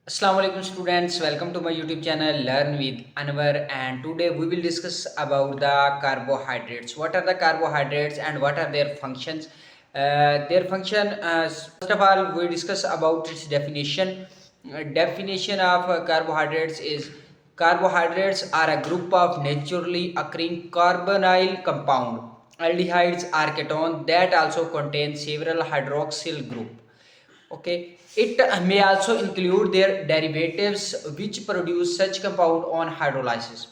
Assalamu alaikum students, welcome to my YouTube channel Learn with Anwar, and today we will discuss about the carbohydrates. What are the carbohydrates and what are their functions? Their function, first of all, we discuss about its definition. Definition of carbohydrates is carbohydrates are a group of naturally occurring carbonyl compound. Aldehydes are ketone that also contain several hydroxyl group. Okay, it may also include their derivatives which produce such compound on hydrolysis.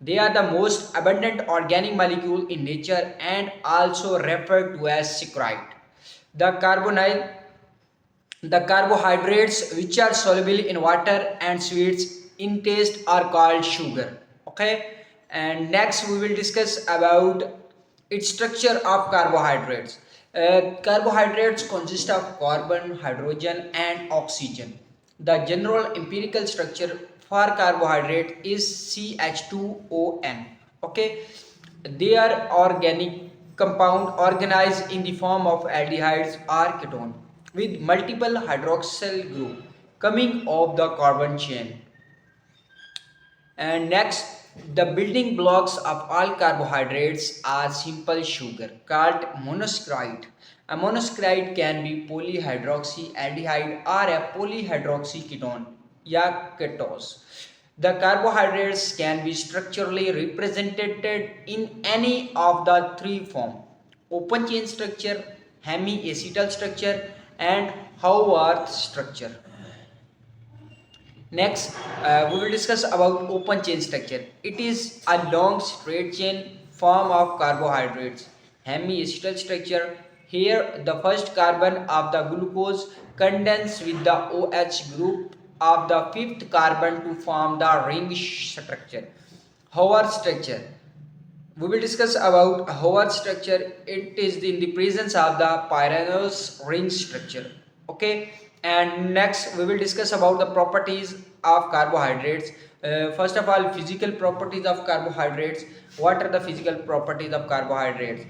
They are the most abundant organic molecule in nature and also referred to as saccharide. The carbonyl, the carbohydrates which are soluble in water and sweets in taste are called sugar. Okay, and next we will discuss about its structure of carbohydrates. Carbohydrates consist of carbon, hydrogen, and oxygen. The general empirical structure for carbohydrate is CH2ON. Okay, they are organic compound organized in the form of aldehydes or ketone with multiple hydroxyl group coming off the carbon chain. And next, the building blocks of all carbohydrates are simple sugar called monosaccharide. A monosaccharide can be polyhydroxyaldehyde or a polyhydroxy ketone, या ketose. The carbohydrates can be structurally represented in any of the three forms: open chain structure, hemiacetal structure, and Haworth structure. Next, we will discuss about open chain structure. It is a long straight chain form of carbohydrates. Hemiacetal structure. Here, the first carbon of the glucose condenses with the OH group of the fifth carbon to form the ring structure. Howard structure. We will discuss about Howard structure. It is in the presence of the pyranose ring structure. Okay, and next we will discuss about the properties of carbohydrates. First of all, physical properties of carbohydrates. What are the physical properties of carbohydrates?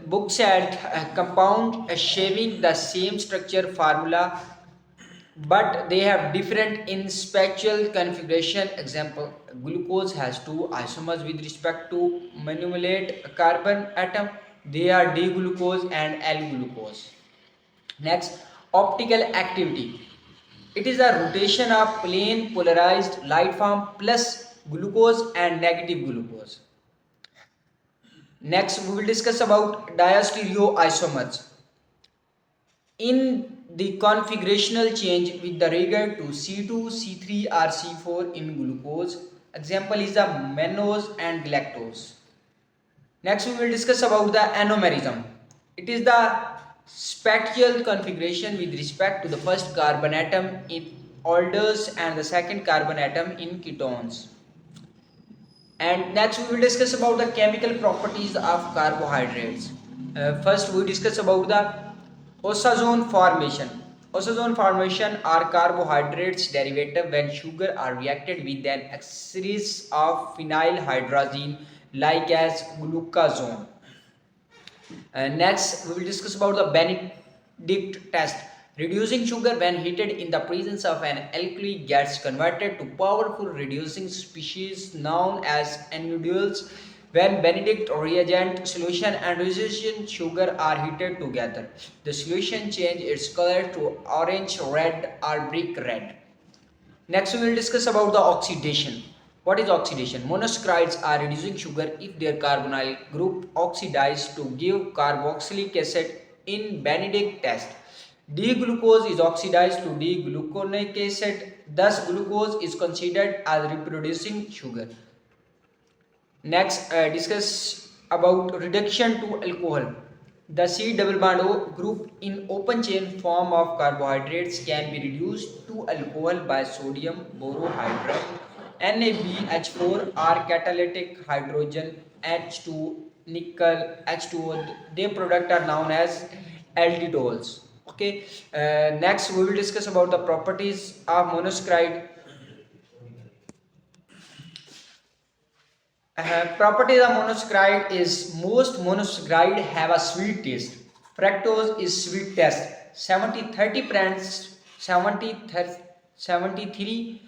Book said compound sharing the same structure formula, but they have different in spatial configuration. Example, glucose has two isomers with respect to monomelate carbon atom. They are D glucose and L glucose. Next, optical activity. It is a rotation of plane polarized light form plus glucose and negative glucose. Next, we will discuss about diastereoisomers. In the configurational change with the regard to C2, C3 or C4 in glucose. Example is the mannose and galactose. Next we will discuss about the anomerism. It is the spatial configuration with respect to the first carbon atom in alders and the second carbon atom in ketones. And next we will discuss about the chemical properties of carbohydrates. First we discuss about the osazone formation. Osazone formation are carbohydrates derivative when sugar are reacted with an series of phenylhydrazine like as glucazone. Next, we will discuss about the Benedict test. Reducing sugar when heated in the presence of an alkali gets converted to powerful reducing species known as anodules. When Benedict reagent solution and reducing sugar are heated together, the solution changes its color to orange, red, or brick red. Next, we will discuss about the oxidation. What is oxidation? Monosaccharides are reducing sugar if their carbonyl group oxidized to give carboxylic acid in Benedict test. D-glucose is oxidized to D-gluconic acid, thus glucose is considered as reproducing sugar. Next, discuss about reduction to alcohol. The C double bond O group in open chain form of carbohydrates can be reduced to alcohol by sodium borohydride, NaBH4 or catalytic hydrogen H2 nickel H2O. Their product are known as aldehydes. Okay. Next we will discuss about the properties of monosaccharide. Properties of monosaccharide is most monosaccharide have a sweet taste. Fructose is sweet taste. 70 30 73%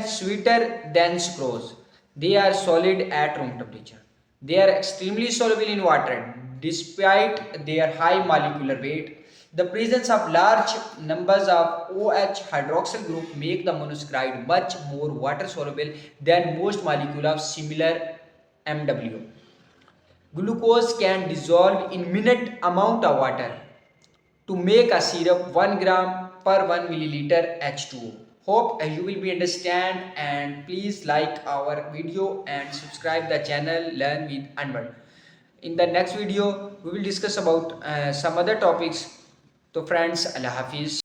sweeter than sucrose. They are solid at room temperature. They are extremely soluble in water despite their high molecular weight. The presence of large numbers of OH hydroxyl group make the monosaccharide much more water soluble than most molecules of similar MW. Glucose can dissolve in minute amount of water to make a syrup 1 gram per 1 milliliter H2O. Hope you will be understand, and please like our video and subscribe the channel Learn with Anwar. In the next video we will discuss about some other topics. So friends, Allah Hafiz.